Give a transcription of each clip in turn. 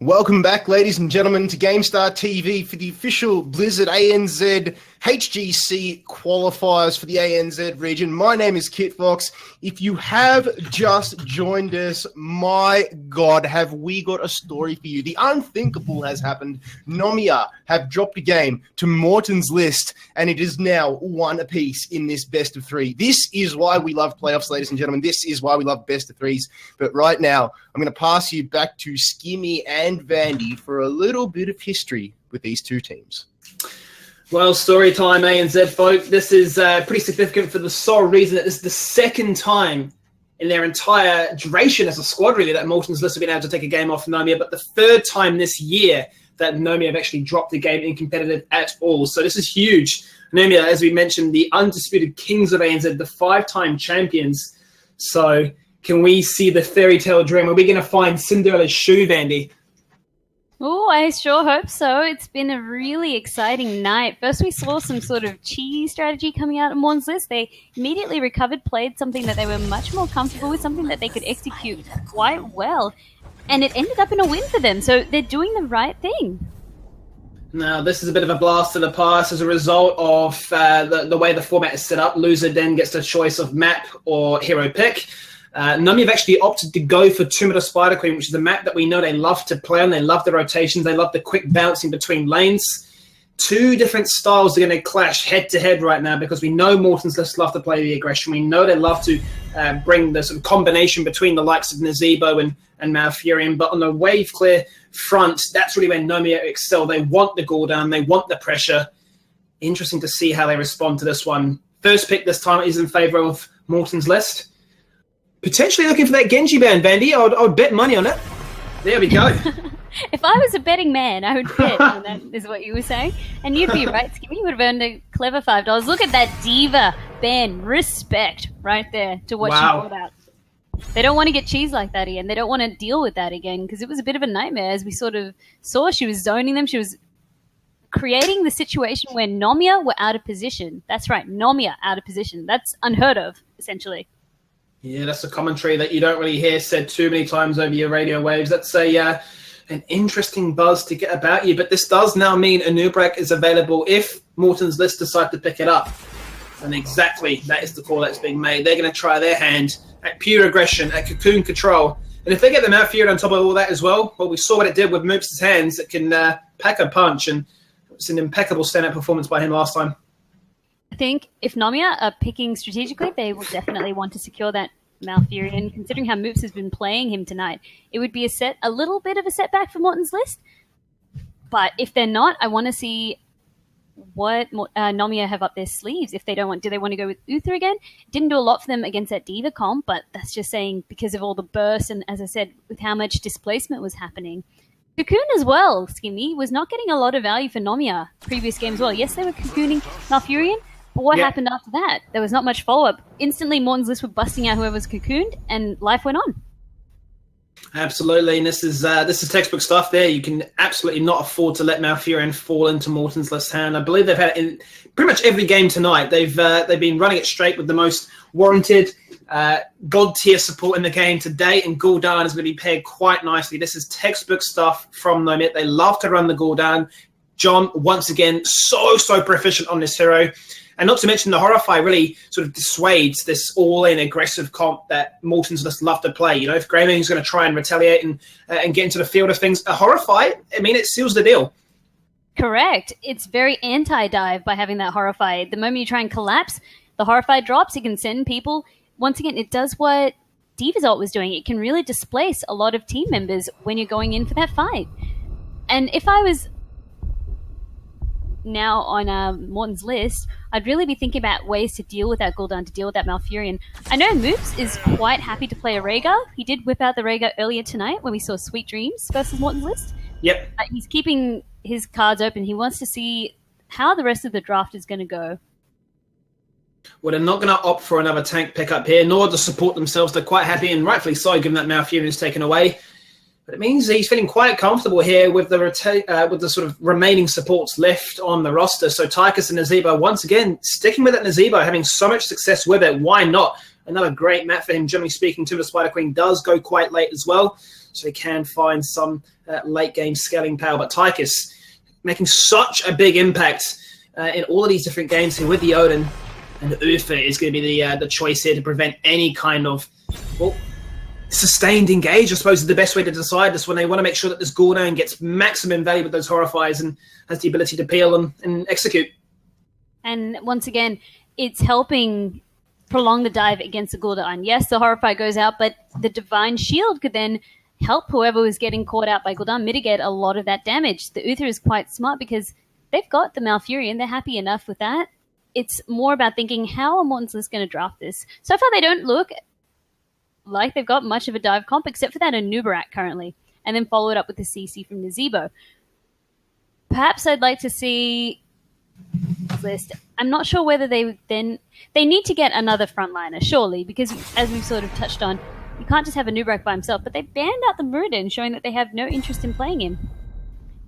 Welcome back, ladies and gentlemen, to GameStar TV for the official Blizzard ANZ HGC qualifiers for the ANZ region. My name is Kit Fox. If you have just joined us, my God, have we got a story for you. The unthinkable has happened. Nomia have dropped a game to Morton's list, and it is now one apiece in this best of three. This is why we love playoffs, ladies and gentlemen. This is why we love best of threes. But right now, I'm going to pass you back to Skimmy and Vandy for a little bit of history with these two teams. Well, story time, ANZ folk. This is pretty significant for the sole reason that this is the second time in their entire duration as a squad, really, that Morton's list have been able to take a game off Nomia, but the third time this year that Nomia have actually dropped the game in competitive at all. So this is huge. Nomia, as we mentioned, the undisputed kings of ANZ, the 5-time champions. So can we see the fairy tale dream? Are we going to find Cinderella's shoe, Vandy? Oh, I sure hope so. It's been a really exciting night. First, we saw some sort of cheesy strategy coming out of Morton's list. They immediately recovered, played something that they were much more comfortable with, something that they could execute quite well. And it ended up in a win for them. So they're doing the right thing. Now, this is a bit of a blast to the past as a result of the way the format is set up. Loser then gets the choice of map or hero pick. Nomia have actually opted to go for 2-meter Spider Queen, which is a map that we know they love to play on. They love the rotations. They love the quick bouncing between lanes. Two different styles are going to clash head-to-head right now because we know Morton's list love to play the aggression. We know they love to bring the sort of combination between the likes of Nazebo and Malfurion. But on the wave clear front, that's really where Nomia excel. They want the goal down. They want the pressure. Interesting to see how they respond to this one. First pick this time is in favour of Morton's list. Potentially looking for that Genji ban, Vandy. I would bet money on it. There we go. If I was a betting man, I would bet, and that is what you were saying. And you'd be right, Skimmy. You would have earned a clever $5. Look at that diva ban. Respect right there to what she brought out. They don't want to get cheese like that again. They don't want to deal with that again because it was a bit of a nightmare. As we sort of saw, she was zoning them. She was creating the situation where Nomia were out of position. That's right, Nomia out of position. That's unheard of, essentially. Yeah, that's a commentary that you don't really hear said too many times over your radio waves. That's an interesting buzz to get about you. But this does now mean a new break is available if Morton's list decide to pick it up. And exactly that is the call that's being made. They're going to try their hand at pure aggression, at cocoon control. And if they get the Malfurion on top of all that as well we saw what it did with Moops' hands. It can pack a punch. And it's an impeccable stand-up performance by him last time. I think if Nomia are picking strategically, they will definitely want to secure that Malfurion. Considering how Moops has been playing him tonight, it would be a little bit of a setback for Morton's list. But if they're not, I want to see what Nomia have up their sleeves. If they don't want, do they want to go with Uther again? Didn't do a lot for them against that Diva comp, but that's just saying because of all the bursts and, as I said, with how much displacement was happening. Cocoon as well, Skimmy, was not getting a lot of value for Nomia previous games as well. Yes, they were cocooning Malfurion, but what happened after that? There was not much follow-up. Instantly, Morton's list were busting out whoever was cocooned, and life went on. Absolutely, and this is textbook stuff there. You can absolutely not afford to let Malfurion fall into Morton's list hand. I believe they've had it in pretty much every game tonight. They've been running it straight with the most warranted God-tier support in the game today, and Gul'dan is going to be paired quite nicely. This is textbook stuff from Nomia. They love to run the Gul'dan. John, once again, so proficient on this hero. And not to mention the Horrify really sort of dissuades this all-in aggressive comp that Morton's list love to play. You know, if Greymane going to try and retaliate and get into the field of things, a Horrify, I mean, it seals the deal. Correct. It's very anti-dive by having that Horrify. The moment you try and collapse, the Horrify drops. It can send people. Once again, it does what Diva's ult was doing. It can really displace a lot of team members when you're going in for that fight. And if I was now on Morton's list, I'd really be thinking about ways to deal with that Gul'dan, to deal with that Malfurion. I know Moops is quite happy to play a Rhaegar. He did whip out the Rhaegar earlier tonight when we saw Sweet Dreams versus Morton's list. Yep. He's keeping his cards open. He wants to see how the rest of the draft is going to go. Well, they're not going to opt for another tank pickup here, nor to support themselves. They're quite happy, and rightfully so, given that Malfurion is taken away. But it means he's feeling quite comfortable here with the sort of remaining supports left on the roster. So Tychus and Nazebo, once again, sticking with that Nazebo, having so much success with it. Why not? Another great map for him, generally speaking, too. The Spider Queen does go quite late as well, so he can find some late-game scaling power. But Tychus making such a big impact in all of these different games here with the Odin. And Uther is going to be the choice here to prevent any kind of, well, sustained engage, I suppose, is the best way to decide this when they want to make sure that this Gul'dan gets maximum value with those Horrifiers and has the ability to peel and execute. And once again, it's helping prolong the dive against the Gul'dan. Yes, the Horrifier goes out, but the Divine Shield could then help whoever was getting caught out by Gul'dan mitigate a lot of that damage. The Uther is quite smart because they've got the Malfurion. They're happy enough with that. It's more about thinking, how are Morton's List going to draft this? So far, they don't look like they've got much of a dive comp, except for that Anubarak currently, and then follow it up with the CC from Nazebo. Perhaps I'd like to see List. I'm not sure whether they need to get another frontliner, surely, because as we've sort of touched on, you can't just have Anubarak by himself, but they banned out the Muradin, showing that they have no interest in playing him,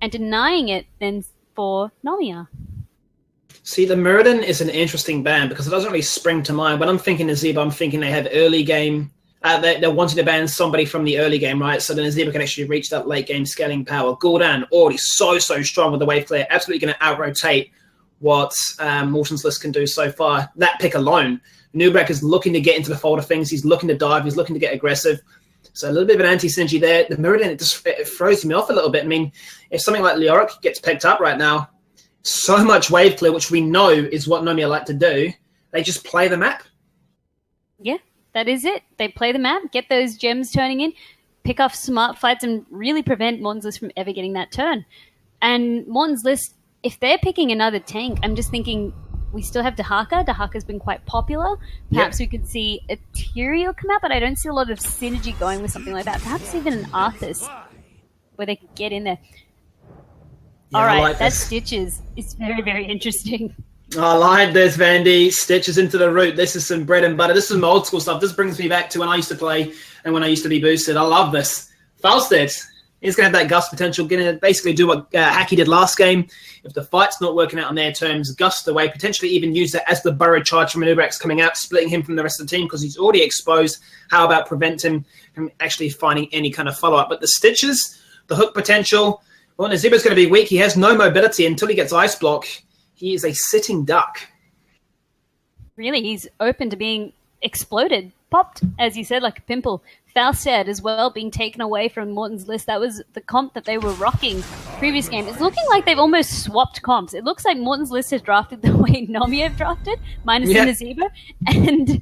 and denying it then for Nomia. See, the Muradin is an interesting ban because it doesn't really spring to mind. When I'm thinking Nazebo, I'm thinking they have early game. They're wanting to ban somebody from the early game, right? So then Nazebo can actually reach that late game scaling power. Gul'dan already so strong with the wave clear. Absolutely going to out-rotate what Morton's List can do so far. That pick alone. Anubarak is looking to get into the fold of things. He's looking to dive. He's looking to get aggressive. So a little bit of an anti-synergy there. The Muradin, it throws me off a little bit. I mean, if something like Leoric gets picked up right now, so much wave clear, which we know is what Nomia like to do, they just play the map. Yeah, that is it. They play the map, get those gems turning in, pick off smart fights, and really prevent Morton's List from ever getting that turn. And Morton's List, if they're picking another tank, I'm just thinking we still have Dahaka. Dahaka's been quite popular. Perhaps we could see a Tyrael come out, but I don't see a lot of synergy going with something like that. Perhaps even an Arthas, where they could get in there. Yeah, all right, like that's Stitches. It's very, very interesting. I like this, Vandy. Stitches into the root. This is some bread and butter. This is some old school stuff. This brings me back to when I used to play and when I used to be boosted. I love this. Falstead is going to have that gust potential. Going to basically do what Hacky did last game. If the fight's not working out on their terms, gust away, potentially even use it as the burrow charge from Anubarak's coming out, splitting him from the rest of the team because he's already exposed. How about prevent him from actually finding any kind of follow-up? But the Stitches, the hook potential, well, Nazebo's going to be weak. He has no mobility until he gets Ice Block. He is a sitting duck. Really, he's open to being exploded, popped, as you said, like a pimple. Falstead as well being taken away from Morton's List. That was the comp that they were rocking previous game. It's looking like they've almost swapped comps. It looks like Morton's List has drafted the way Nomia have drafted, minus the Nazebo, and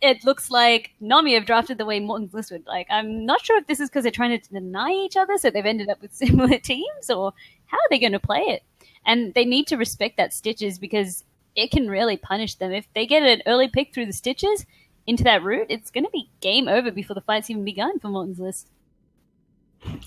it looks like Nomia have drafted the way Morton's List would. Like, I'm not sure if this is because they're trying to deny each other, so they've ended up with similar teams, or how are they going to play it? And they need to respect that Stitches because it can really punish them. If they get an early pick through the Stitches into that route, it's going to be game over before the fight's even begun for Morton's List.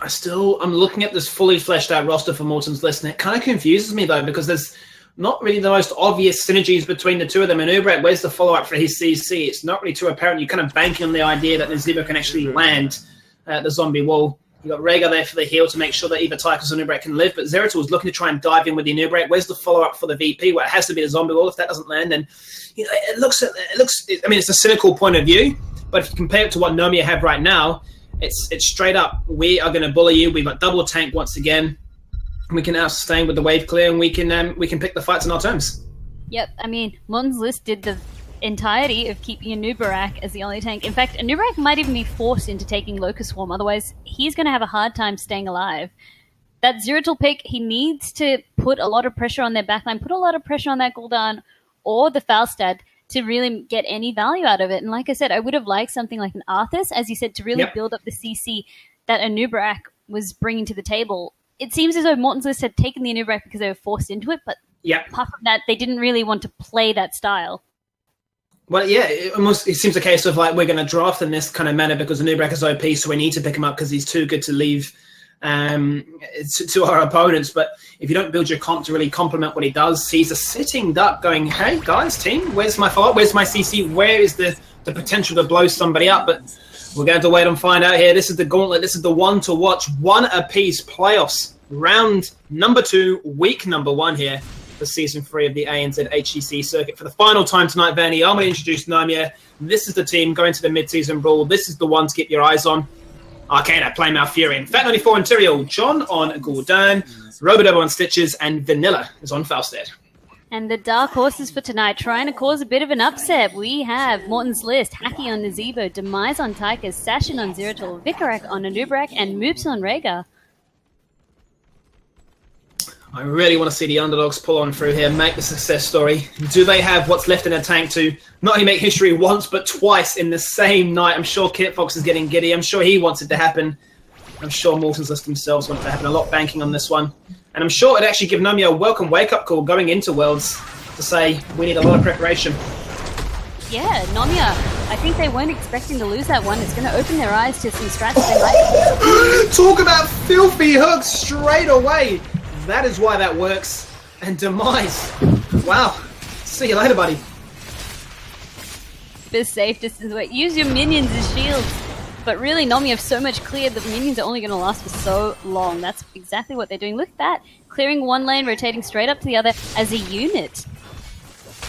I'm looking at this fully fleshed out roster for Morton's List, and it kind of confuses me, though, because there's not really the most obvious synergies between the two of them. And Anubarak, where's the follow-up for his CC? It's not really too apparent. You're kind of banking on the idea that Nazebo can actually land the zombie wall. You've got Rhaegar there for the heal to make sure that either Tychus or Anubarak can live, but Zeratul is looking to try and dive in with the Anubarak. Where's the follow-up for the VP? Well, it has to be the zombie wall. If that doesn't land, then it looks. I mean, it's a cynical point of view, but if you compare it to what Nomia have right now, it's straight up. We are going to bully you. We've got double tank once again. We can now sustain with the wave clear, and we can pick the fights on our terms. Yep, I mean, Morton's List did the entirety of keeping Anubarak as the only tank. In fact, Anubarak might even be forced into taking Locust Swarm, otherwise he's going to have a hard time staying alive. That Zeratul pick, he needs to put a lot of pressure on their backline, put a lot of pressure on that Gul'dan or the Falstad to really get any value out of it. And like I said, I would have liked something like an Arthas, as you said, to really build up the CC that Anubarak was bringing to the table. It seems as though Morton's List had taken the Anubarak because they were forced into it, but apart from that, they didn't really want to play that style. Well, yeah, it seems a case of like we're going to draft in this kind of manner because Anubarak is OP, so we need to pick him up because he's too good to leave to our opponents. But if you don't build your comp to really complement what he does, he's a sitting duck going, hey, guys, team, where's my follow-up? Where's my CC? Where is the potential to blow somebody up? But we're going to wait and find out here. This is the gauntlet. This is the one to watch. One apiece playoffs. Round number 2, week number 1 here. for Season 3 of the ANZ HGC circuit. For the final time tonight, Vanny, I'm going to introduce Nomia. This is the team going to the mid-season brawl. This is the one to keep your eyes on. Arcana, Play Malfurion, Fat94 Interior, John on Gordon, Robodobo on Stitches, and Vanilla is on Falstead. And the dark horses for tonight, trying to cause a bit of an upset. We have Morton's List, Hacky on Nazebo, Demise on Tychus, Sashin on Zeratul, Vikarak on Anubrak, and Moops on Rhaegar. I really want to see the underdogs pull on through here, make the success story. Do they have what's left in their tank to not only make history once, but twice in the same night? I'm sure Kit Fox is getting giddy. I'm sure he wants it to happen. I'm sure Morton's List themselves want it to happen. A lot banking on this one. And I'm sure it'd actually give Nomia a welcome wake-up call going into Worlds to say, we need a lot of preparation. Yeah, Nomia, I think they weren't expecting to lose that one. It's going to open their eyes to some strats they like. Talk about filthy hooks straight away. That is why that works. And Demise. Wow. See you later, buddy. Bit of safe distance away. Use your minions as shields. But really, Nomia have so much clear that the minions are only going to last for so long. That's exactly what they're doing. Look at that. Clearing one lane, rotating straight up to the other as a unit.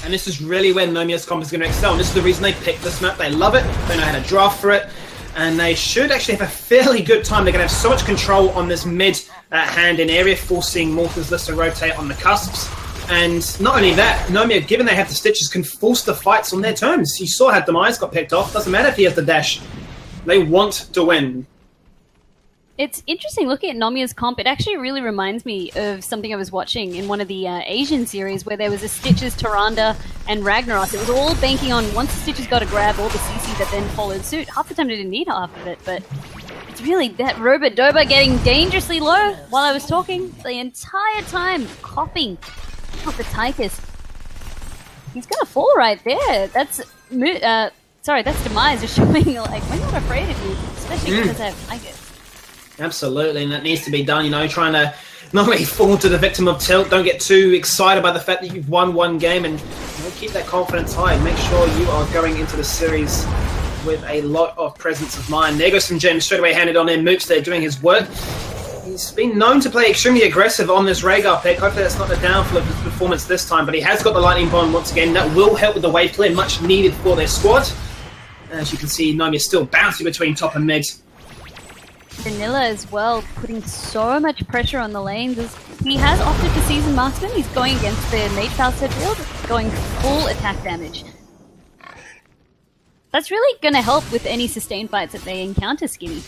And this is really where Nomia's comp is going to excel. And this is the reason they picked this map. They love it. They know how to draft for it. And they should actually have a fairly good time. They're going to have so much control on this mid-hand-in area, forcing Morton's List to rotate on the cusps. And not only that, Nomia, given they have the Stitches, can force the fights on their terms. You saw how Demise got picked off. Doesn't matter if he has the dash. They want to win. It's interesting looking at Nomia's comp. It actually really reminds me of something I was watching in one of the Asian series where there was a Stitches, Tyrande, and Ragnaros. It was all banking on once the Stitches got a grab, all the CC that then followed suit. Half the time they didn't need half of it, but it's really that Robodobo getting dangerously low while I was talking the entire time, coughing off the Tychus. He's going to fall right there. That's Demise just showing, like, we're not afraid of you, especially because I have Tychus. Absolutely, and that needs to be done, trying to not really fall to the victim of tilt. Don't get too excited by the fact that you've won one game, and keep that confidence high. Make sure you are going into the series with a lot of presence of mind. There goes some gems straight away handed on in. Moops there doing his work. He's been known to play extremely aggressive on this Rhaegar pick. Hopefully that's not the downfall of his performance this time, but he has got the Lightning Bond once again. That will help with the wave clear, much needed for their squad. As you can see, Nomia's still bouncing between top and mid. Vanilla as well, putting so much pressure on the lanes. As he has opted for Season Marksman. He's going against the Mage Falstead field, going full attack damage. That's really going to help with any sustained fights that they encounter, Skinny.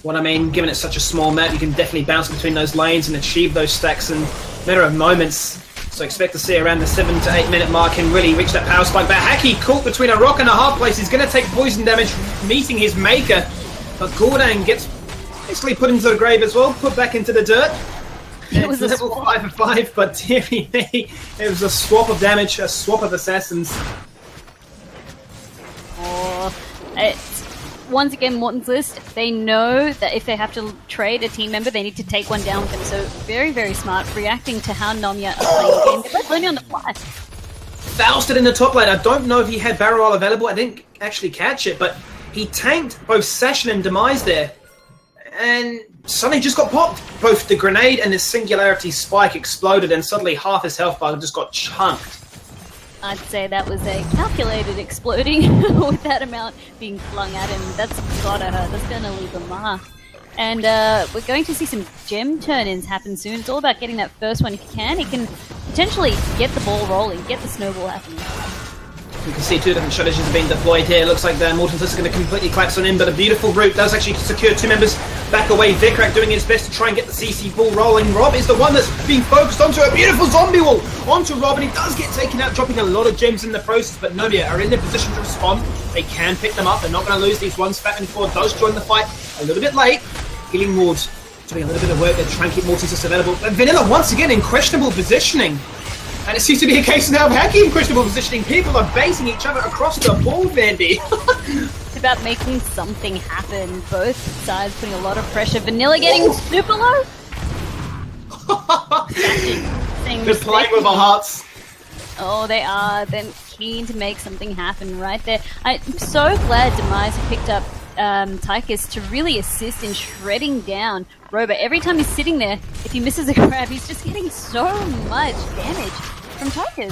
What I mean, given it's such a small map, you can definitely bounce between those lanes and achieve those stacks in a matter of moments. So expect to see around the 7 to 8 minute mark and really reach that power spike. But Hacky caught between a rock and a hard place. He's going to take poison damage, meeting his maker. But Gordon gets basically put into the grave as well, put back into the dirt. It was a level swap. 5-5, but dearie me, it was a swap of damage, a swap of assassins. Oh, it's once again Morton's List. They know that if they have to trade a team member, they need to take one down with them. So very, very smart, reacting to how Nomia are playing the game. They're learning on the fly. Falstead in the top lane. I don't know if he had barrel roll available. I didn't actually catch it, but he tanked both Sashin and Demise there. And suddenly just got popped. Both the grenade and the singularity spike exploded, and suddenly half his health bar just got chunked. I'd say that was a calculated exploding with that amount being flung at him. That's gotta hurt. That's gonna leave a mark. And we're going to see some gem turn-ins happen soon. It's all about getting that first one if you can. It can potentially get the ball rolling, get the snowball happening. You can see two different strategies have been deployed here. Looks like Morton's List is going to completely collapse on him, but a beautiful route does actually secure two members back away. Vikarak doing his best to try and get the CC ball rolling. Rob is the one that's being focused onto a beautiful zombie wall onto Rob, and he does get taken out, dropping a lot of gems in the process, but Nomia are in their position to respond. They can pick them up. They're not going to lose these ones. Fat94 does join the fight a little bit late. Healing Ward doing a little bit of work there to try and keep Morton's List available. But Vanilla once again in questionable positioning. And it seems to be a case now of Hacky in questionable positioning. People are basing each other across the ball, Vandy. It's about making something happen. Both sides putting a lot of pressure. Vanilla getting super low. They're playing with our hearts. Oh, they are. Then keen to make something happen right there. I'm so glad Demise picked up Tychus to really assist in shredding down Robo. Every time he's sitting there, if he misses a grab, he's just getting so much damage from Tychus.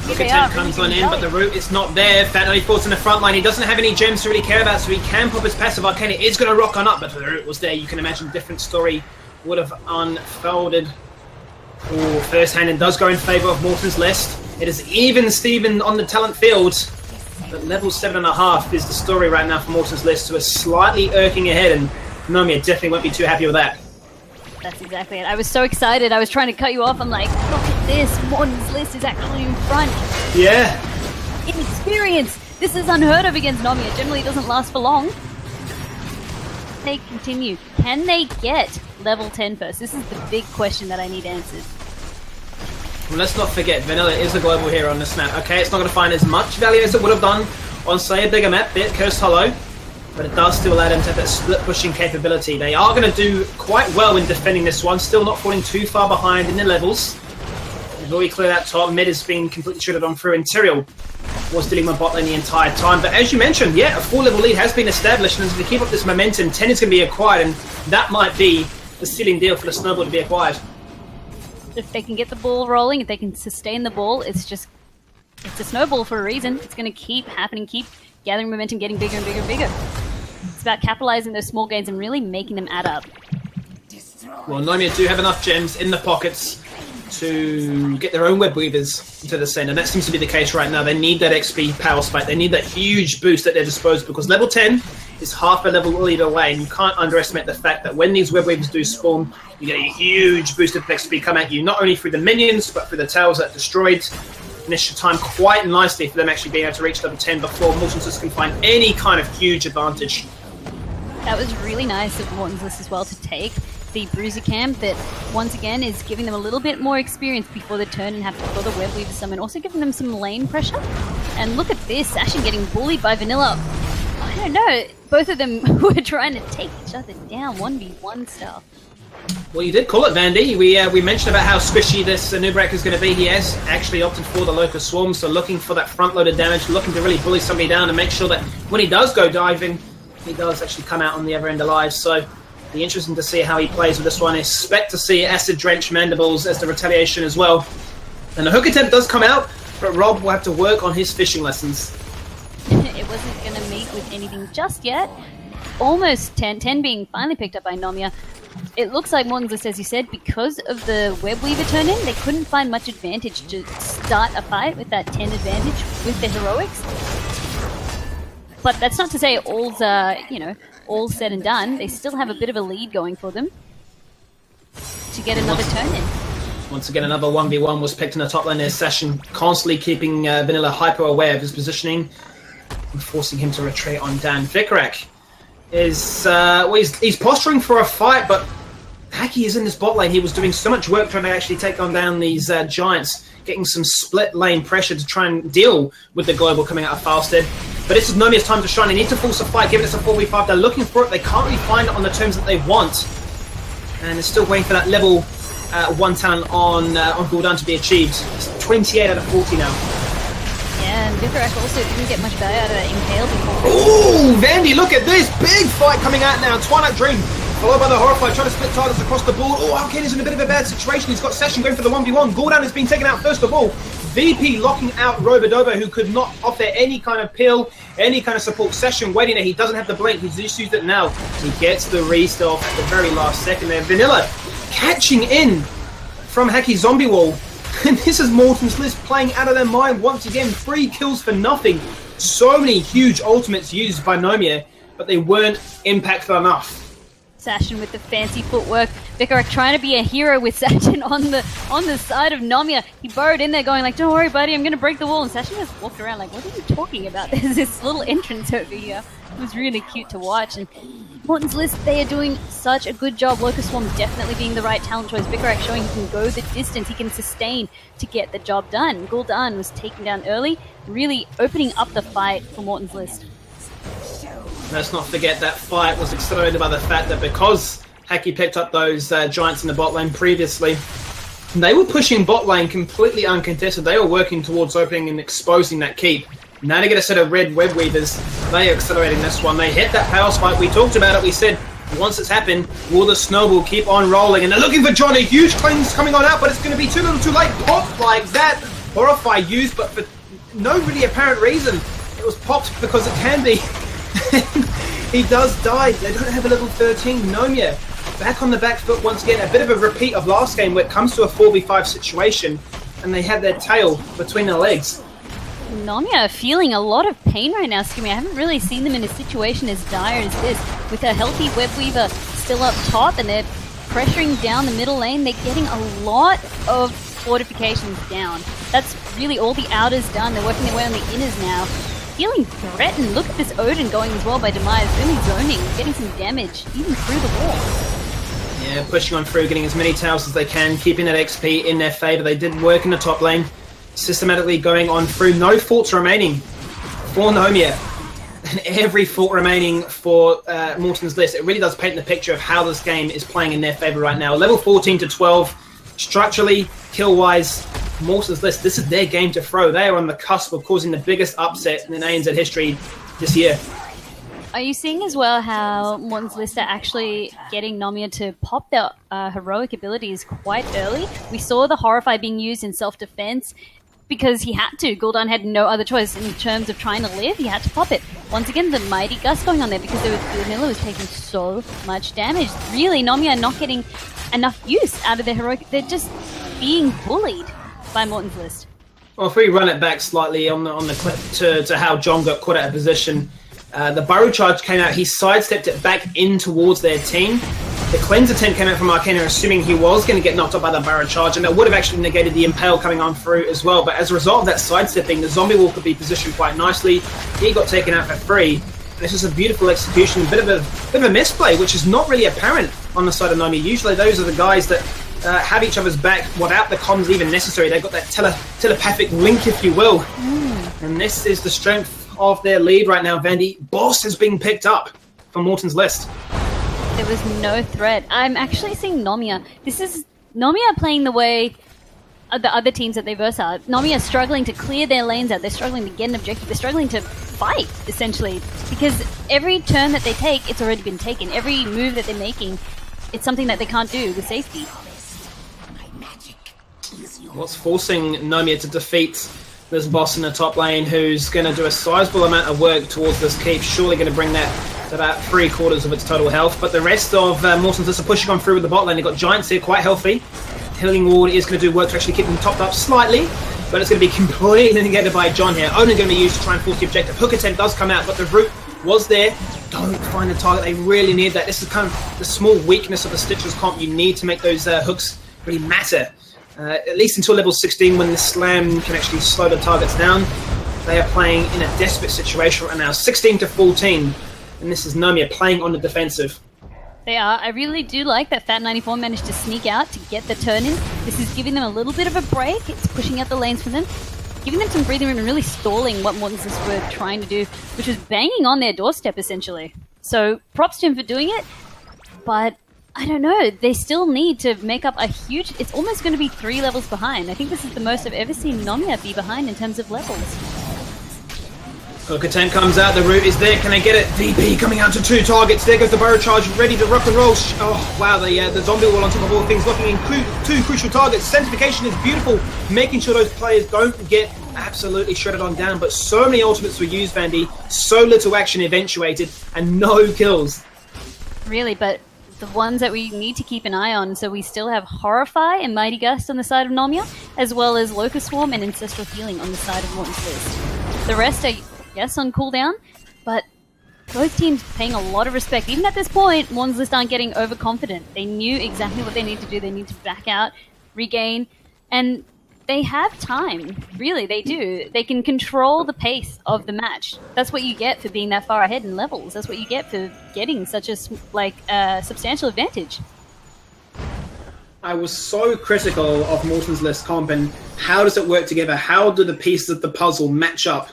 HotS comes on in, but the root is not there. Fat only falls in the front line. He doesn't have any gems to really care about, so he can pop his passive arcane. It is going to rock on up, but if the root was there, you can imagine a different story would have unfolded. Ooh, first hand and does go in favour of Morton's list. It is even Steven on the talent field, but level 7.5 is the story right now for Morton's list, who is slightly irking ahead, and Nomia definitely won't be too happy with that. That's exactly it. I was so excited. I was trying to cut you off. I'm like, look at this. Morton's list is actually in front. Yeah. Inexperience. This is unheard of against Nomia. Generally, it doesn't last for long. They continue. Can they get level 10 first? This is the big question that I need answered. Well, let's not forget, Vanilla is a global hero on this map. Okay, it's not going to find as much value as it would have done on, say, a bigger map, be it Cursed Hollow, but it does still allow them to have that split pushing capability. They are going to do quite well in defending this one, still not falling too far behind in their levels. They've already cleared out top. Mid has been completely shredded on through. Interior was dealing with bot lane the entire time. But as you mentioned, yeah, a 4-level lead has been established, and as they keep up this momentum, 10 is going to be acquired, and that might be the sealing deal for the snowball to be acquired. If they can get the ball rolling, if they can sustain the ball, it's a snowball for a reason. It's going to keep happening, keep gathering momentum, getting bigger and bigger and bigger. It's about capitalizing those small gains and really making them add up. Well, Nomia do have enough gems in the pockets to get their own web weavers into the center, and that seems to be the case right now. They need that XP power spike. They need that huge boost at their disposal, because level 10 is half a level lead away, and you can't underestimate the fact that when these web weavers do spawn, you get a huge boost of XP come at you, not only through the minions, but through the towers that destroyed. And this should time quite nicely for them actually being able to reach level 10 before Morton's list can find any kind of huge advantage. That was really nice of Morton's list as well to take the Bruiser camp that, once again, is giving them a little bit more experience before the turn and before the web weaver summon, also giving them some lane pressure. And look at this, Ashen getting bullied by Vanilla. I don't know, both of them were trying to take each other down, 1v1 style. Well, you did call it, Vandy. We mentioned about how squishy this Nubrak is going to be. He has actually opted for the Locust Swarm, so looking for that front-loaded damage, looking to really bully somebody down and make sure that when he does go diving, he does actually come out on the other end alive. So it'll be interesting to see how he plays with this one. I expect to see Acid Drench Mandibles as the retaliation as well. And the hook attempt does come out, but Rob will have to work on his fishing lessons. It wasn't going to meet with anything just yet. Almost 10 being finally picked up by Nomia. It looks like Morton's list, as you said, because of the web weaver turn in, they couldn't find much advantage to start a fight with that 10 advantage with the heroics. But that's not to say all's all said and done. They still have a bit of a lead going for them to get another turn in. Once again, another 1v1 was picked in the top lane there. Session constantly keeping Vanilla hyper aware of his positioning and forcing him to retreat on Dan. Vikarak is he's posturing for a fight, but Haki is in this bot lane. He was doing so much work trying to actually take on down these giants, getting some split lane pressure to try and deal with the global coming out of Falstead. But this is Nomia's time to shine. They need to force a fight, given it's a 4v5. They're looking for it. They can't really find it on the terms that they want, and they're still waiting for that level 1 talent on Gul'dan to be achieved. It's 28 out of 40 now. Yeah, and Vikarak also didn't get much value out of that Impale before. Ooh, Vandy, look at this! Big fight coming out now. Twilight Dream, followed by the Horrify, trying to split targets across the board. Oh, Arcane's in a bit of a bad situation. He's got Session going for the 1v1. Gul'dan has been taken out first of all. VP locking out Robodobo, who could not offer any kind of peel, any kind of support. Session waiting there. He doesn't have the blink. He's just used it now. He gets the restore at the very last second there. Vanilla catching in from Hacky Zombie Wall. And this is Morton's list playing out of their mind once again. 3 kills for nothing. So many huge ultimates used by Nomia, but they weren't impactful enough. Sashin with the fancy footwork. Vikarak trying to be a hero with Sashin on the side of Nomia. He burrowed in there going like, don't worry buddy, I'm going to break the wall. And Sashin just walked around like, what are you talking about? There's this little entrance over here. It was really cute to watch. And Morton's list, they are doing such a good job. Locust Swarm definitely being the right talent choice. Vikarak showing he can go the distance, he can sustain to get the job done. Gul'dan was taken down early, really opening up the fight for Morton's list. Let's not forget that fight was accelerated by the fact that because Haki picked up those giants in the bot lane previously, they were pushing bot lane completely uncontested. They were working towards opening and exposing that keep. Now to get a set of red web weavers. They are accelerating this one. They hit that power spike. We talked about it. We said once it's happened, will the snowball keep on rolling? And they're looking for John. A huge cleanse coming on out, but it's going to be too little too late. Pop like that. Horrify used, but for no really apparent reason. It was popped because it can be. He does die. They don't have a level 13 Nomia. Back on the back foot once again. A bit of a repeat of last game where it comes to a 4v5 situation and they have their tail between their legs. Nomia are feeling a lot of pain right now, Skimmy. I haven't really seen them in a situation as dire as this. With a healthy Webweaver still up top and they're pressuring down the middle lane, they're getting a lot of fortifications down. That's really all the outers done. They're working their way on the inners now. Feeling threatened. Look at this Odin going as well by Demise. Really zoning, getting some damage, even through the wall. Yeah, pushing on through, getting as many towers as they can, keeping that XP in their favour. They did work in the top lane. Systematically going on through. No faults remaining for Nomia. And every fault remaining for Morton's list. It really does paint the picture of how this game is playing in their favour right now. Level 14 to 12. Structurally, kill-wise, Morton's list, this is their game to throw. They are on the cusp of causing the biggest upset in ANZ history this year. Are you seeing as well how Morton's list are actually getting Nomia to pop their heroic abilities quite early? We saw the Horrify being used in self-defense because he had to. Gul'dan had no other choice in terms of trying to live. He had to pop it. Once again, the Mighty Gust going on there because Vanilla was taking so much damage. Really, Nomia are not getting enough use out of their heroic. They're just being bullied by Morton's list. Well, if we run it back slightly on the clip to how John got caught out of position, the burrow charge came out. He sidestepped it back in towards their team. The cleanse attempt came out from Arcana, assuming he was going to get knocked up by the burrow charge, and that would have actually negated the impale coming on through as well. But as a result of that sidestepping, the zombie wall could be positioned quite nicely. He got taken out for free. And it's just a beautiful execution, a bit of a misplay, which is not really apparent on the side of Nomia. Usually those are the guys that have each other's back without the comms even necessary. They've got that telepathic link, if you will. And this is the strength of their lead right now, Vandy. Boss has been picked up from Morton's list. There was no threat. I'm actually seeing Nomia. This is Nomia playing the way of the other teams that they verse are. Nomia struggling to clear their lanes out. They're struggling to get an objective. They're struggling to fight, essentially. Because every turn that they take, it's already been taken. Every move that they're making, it's something that they can't do with safety. What's forcing Nomia to defeat this boss in the top lane, who's going to do a sizable amount of work towards this keep, surely going to bring that to about 3/4 of its total health. But the rest of Morton's list are pushing on through with the bot lane. They've got Giants here, quite healthy. Healing Ward is going to do work to actually keep them topped up slightly, but it's going to be completely negated by John here. Only going to be used to try and force the objective. Hook attempt does come out, but the root was there. Don't find the target. They really need that. This is kind of the small weakness of the Stitcher's comp. You need to make those hooks really matter. At least until level 16, when the slam can actually slow the targets down. They are playing in a desperate situation right now. 16 to 14. And this is Nomia playing on the defensive. They are. I really do like that Fat 94 managed to sneak out to get the turn in. This is giving them a little bit of a break. It's pushing out the lanes for them, giving them some breathing room and really stalling what Morton's were trying to do, which was banging on their doorstep, essentially. So props to him for doing it, but I don't know. They still need to make up a huge... It's almost going to be 3 levels behind. I think this is the most I've ever seen Nomia be behind in terms of levels. Hook attempt comes out. The root is there. Can they get it? VP coming out to 2 targets. There goes the burrow charge, ready to rock and roll. Oh, wow. The zombie wall on top of all things, locking in 2 crucial targets. Sanctification is beautiful, making sure those players don't get absolutely shredded on down. But so many ultimates were used, Vandy. So little action eventuated, and no kills. Really, but the ones that we need to keep an eye on, so we still have Horrify and Mighty Gust on the side of Nomia, as well as Locust Swarm and Ancestral Healing on the side of Morton's list. The rest are, yes, on cooldown, but both teams paying a lot of respect. Even at this point, Morton's list aren't getting overconfident. They knew exactly what they need to do. They need to back out, regain, and they have time. Really, they do. They can control the pace of the match. That's what you get for being that far ahead in levels. That's what you get for getting such a substantial advantage. I was so critical of Morton's list comp and how does it work together? How do the pieces of the puzzle match up?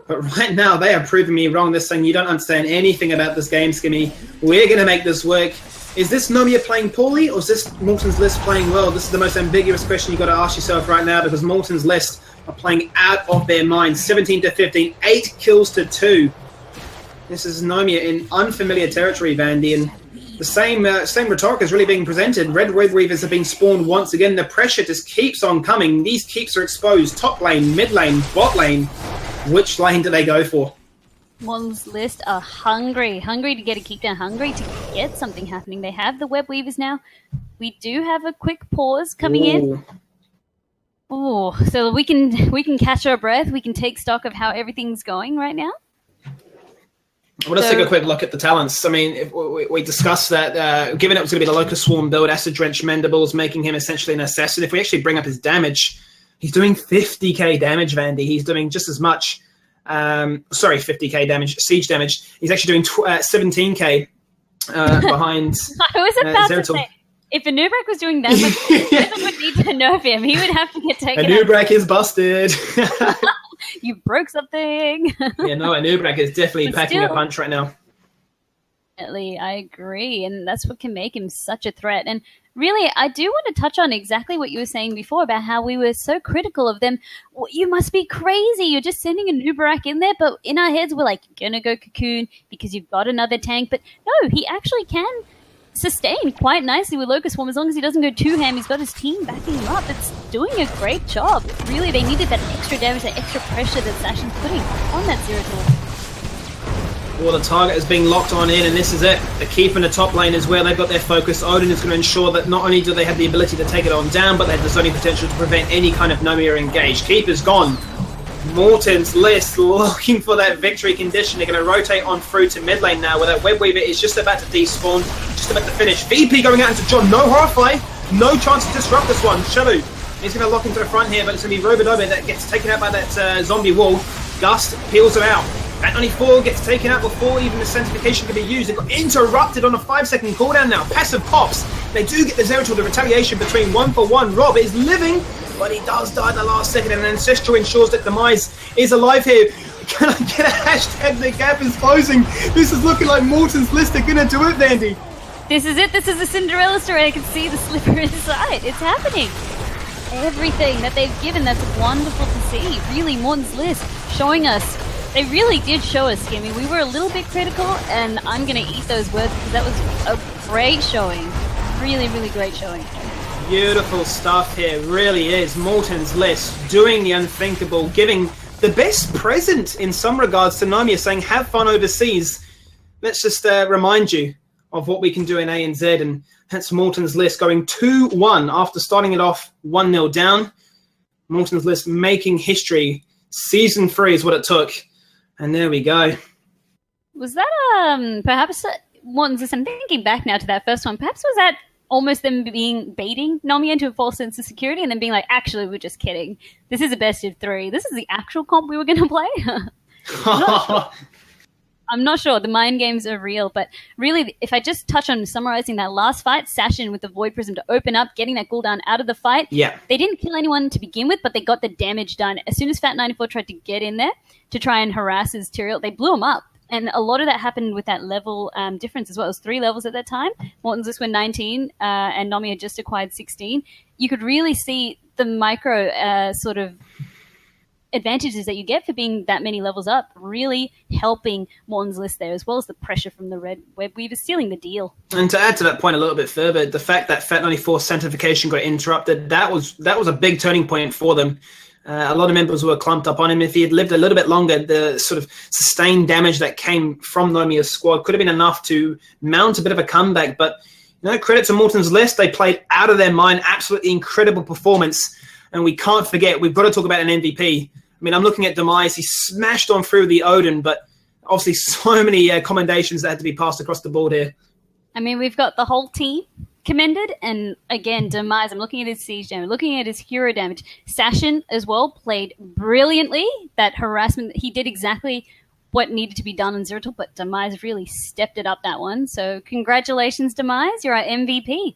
But right now, they are proving me wrong. They're saying you don't understand anything about this game, Skimmy. We're going to make this work. Is this Nomia playing poorly, or is this Morton's list playing well? This is the most ambiguous question you've got to ask yourself right now, because Morton's list are playing out of their minds. 17-15, 8 kills to 2. This is Nomia in unfamiliar territory, Vandy, and the same rhetoric is really being presented. Red Web Weavers have been spawned once again. The pressure just keeps on coming. These keeps are exposed. Top lane, mid lane, bot lane. Which lane do they go for? Morton's List are hungry to get a kick down, hungry to get something happening. They have the Web Weavers now. We do have a quick pause coming in. Oh, so we can catch our breath. We can take stock of how everything's going right now. Well, let's take a quick look at the talents. I mean, if we discussed that, given it was going to be the Locust Swarm build, Acid Drench Mandibles, making him essentially an assassin. If we actually bring up his damage, he's doing 50k damage, Vandy. He's doing just as much. 50k damage, siege damage. He's actually doing 17k behind. I was about to say, if Anubrak was doing that much, he would need to nerf him. He would have to get taken out. Anubrak is busted. You broke something. Yeah, no, Anubrak is definitely packing a punch right now. I agree, and that's what can make him such a threat. And really, I do want to touch on exactly what you were saying before about how we were so critical of them. Well, you must be crazy. You're just sending a Nubarak in there. But in our heads, we're like, you're going to go Cocoon because you've got another tank. But no, he actually can sustain quite nicely with Locust Swarm as long as he doesn't go too ham. He's got his team backing him up. It's doing a great job. Really, they needed that extra damage, that extra pressure that Sashin's putting on that Zeratul. Well, the target is being locked on in, and this is it. The keep in the top lane is where they've got their focus. Odin is going to ensure that not only do they have the ability to take it on down, but they have the zoning potential to prevent any kind of Nomia engage. Keep is gone. Morton's List looking for that victory condition. They're going to rotate on through to mid lane now, where that Web Weaver is just about to despawn, just about to finish. VP going out into John. No Horrify. No chance to disrupt this one. Shalu is going to lock into the front here, but it's going to be Robodobe that gets taken out by that zombie wall. Gust peels him out. At 94 gets taken out before even the sanctification can be used. It got interrupted on a 5-second cooldown now. Passive pops. They do get the Zeratul. The retaliation between 1-for-1. Rob is living, but he does die at the last second, and Ancestral ensures that Demise is alive here. Can I get a hashtag? The gap is closing. This is looking like Morton's List are going to do it, Vandy. This is it. This is the Cinderella story. I can see the slipper inside. It's happening. Everything that they've given, that's wonderful to see. Really, Morton's List showing us. They really did show us, Skimmy. We were a little bit critical, and I'm going to eat those words because that was a great showing. Really, really great showing. Beautiful stuff here, really is. Morton's List doing the unthinkable, giving the best present in some regards to Nomia, saying have fun overseas. Let's just remind you of what we can do in ANZ, and that's Morton's List going 2-1 after starting it off 1-0 down. Morton's List making history. Season 3 is what it took. And there we go. Was that perhaps Morton's List? I'm thinking back now to that first one. Perhaps was that almost them baiting Nomia into a false sense of security and then being like, actually, we're just kidding. This is a best of 3. This is the actual comp we were going to play. I'm not sure. The mind games are real. But really, if I just touch on summarizing that last fight, Sashin with the Void Prism to open up, getting that cooldown out of the fight. Yeah. They didn't kill anyone to begin with, but they got the damage done. As soon as Fat94 tried to get in there to try and harass his Tyrael, they blew him up. And a lot of that happened with that level difference as well. It was 3 levels at that time. Morton's List were 19, and Nomia just acquired 16. You could really see the micro sort of advantages that you get for being that many levels up, really helping Morton's List there, as well as the pressure from the Red Web Weaver sealing the deal. And to add to that point a little bit further, the fact that Fat94 sanctification got interrupted, that was a big turning point for them. A lot of members were clumped up on him. If he had lived a little bit longer, the sort of sustained damage that came from Nomia's squad could have been enough to mount a bit of a comeback. But credit to Morton's List. They played out of their mind. Absolutely incredible performance. And we can't forget, we've got to talk about an MVP. I mean, I'm looking at Demise. He smashed on through the Odin, but obviously so many commendations that had to be passed across the board here. I mean, we've got the whole team commended, and again, Demise, I'm looking at his siege damage, looking at his hero damage. Sashin as well played brilliantly. That harassment, he did exactly what needed to be done in Zeratul, but Demise really stepped it up that one. So congratulations, Demise. You're our MVP.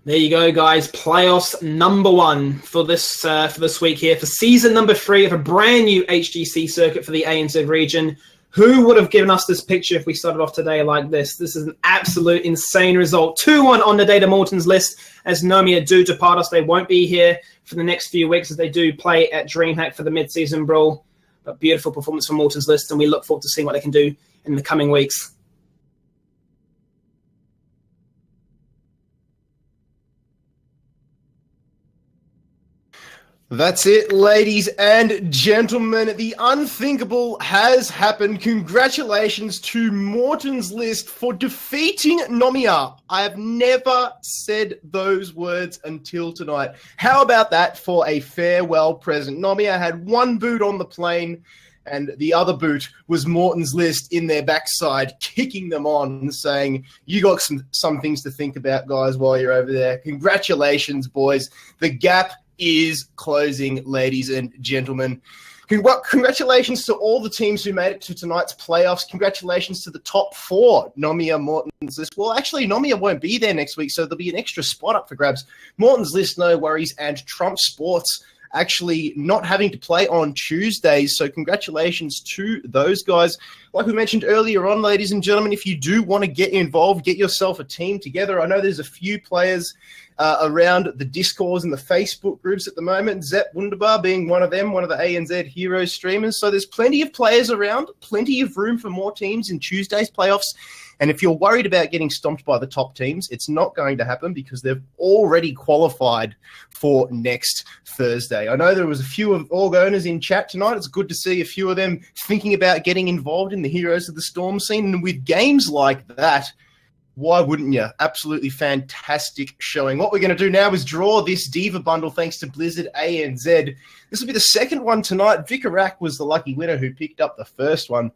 There you go, guys. Playoffs number 1 for this week here, for season number 3 of a brand new HGC circuit for the ANZ region. Who would have given us this picture if we started off today like this? This is an absolute insane result. 2-1 on the day to Morton's list as Nomia do depart us. They won't be here for the next few weeks as they do play at DreamHack for the mid-season brawl. But beautiful performance from Morton's list, and we look forward to seeing what they can do in the coming weeks. That's it, ladies and gentlemen. The unthinkable has happened. Congratulations to Morton's list for defeating Nomia. I have never said those words until tonight. How about that for a farewell present? Nomia had one boot on the plane, and the other boot was Morton's list in their backside, kicking them on, saying, you got some things to think about, guys, while you're over there. Congratulations, boys. The gap is closing, ladies and gentlemen. Congratulations to all the teams who made it to tonight's playoffs. Congratulations to the top 4, Nomia, Morton's list. Well, actually, Nomia won't be there next week, so there'll be an extra spot up for grabs. Morton's list, no worries, and Trump Sports actually not having to play on Tuesdays. So congratulations to those guys. Like we mentioned earlier on, ladies and gentlemen, if you do want to get involved, get yourself a team together. I know there's a few players around the Discords and the Facebook groups at the moment, Zep Wunderbar being one of them, one of the ANZ Heroes streamers. So there's plenty of players around, plenty of room for more teams in Tuesday's playoffs. And if you're worried about getting stomped by the top teams, it's not going to happen because they've already qualified for next Thursday. I know there was a few of org owners in chat tonight. It's good to see a few of them thinking about getting involved in the Heroes of the Storm scene. And with games like that, why wouldn't you? Absolutely fantastic showing. What we're going to do now is draw this Diva bundle thanks to Blizzard ANZ. This will be the second one tonight. Vicarak was the lucky winner who picked up the first one.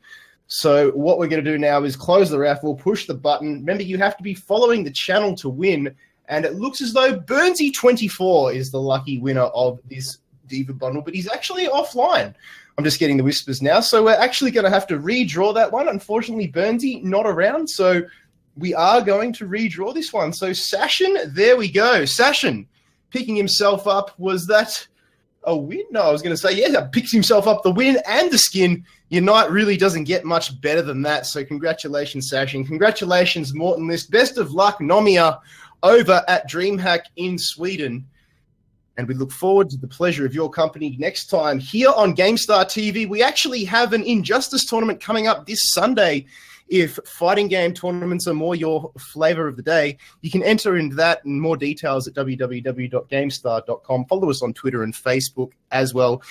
So what we're going to do now is close the raffle, push the button. Remember, you have to be following the channel to win. And it looks as though Burnsy24 is the lucky winner of this Diva bundle, but he's actually offline. I'm just getting the whispers now. So we're actually going to have to redraw that one. Unfortunately, Burnsy not around. So we are going to redraw this one. So Sashin, there we go. Sashin picking himself up. Was that a win? No, I was going to say, yeah, picks himself up the win and the skin. Your night really doesn't get much better than that. So congratulations, Sashin. Congratulations, Morton List. Best of luck, Nomia, over at DreamHack in Sweden. And we look forward to the pleasure of your company next time here on GameStar TV. We actually have an Injustice tournament coming up this Sunday. If fighting game tournaments are more your flavor of the day, you can enter into that and more details at www.gamestar.com. Follow us on Twitter and Facebook as well.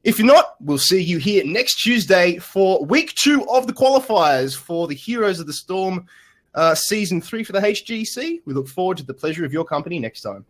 If you're not, we'll see you here next Tuesday for week 2 of the qualifiers for the Heroes of the Storm Season 3 for the HGC. We look forward to the pleasure of your company next time.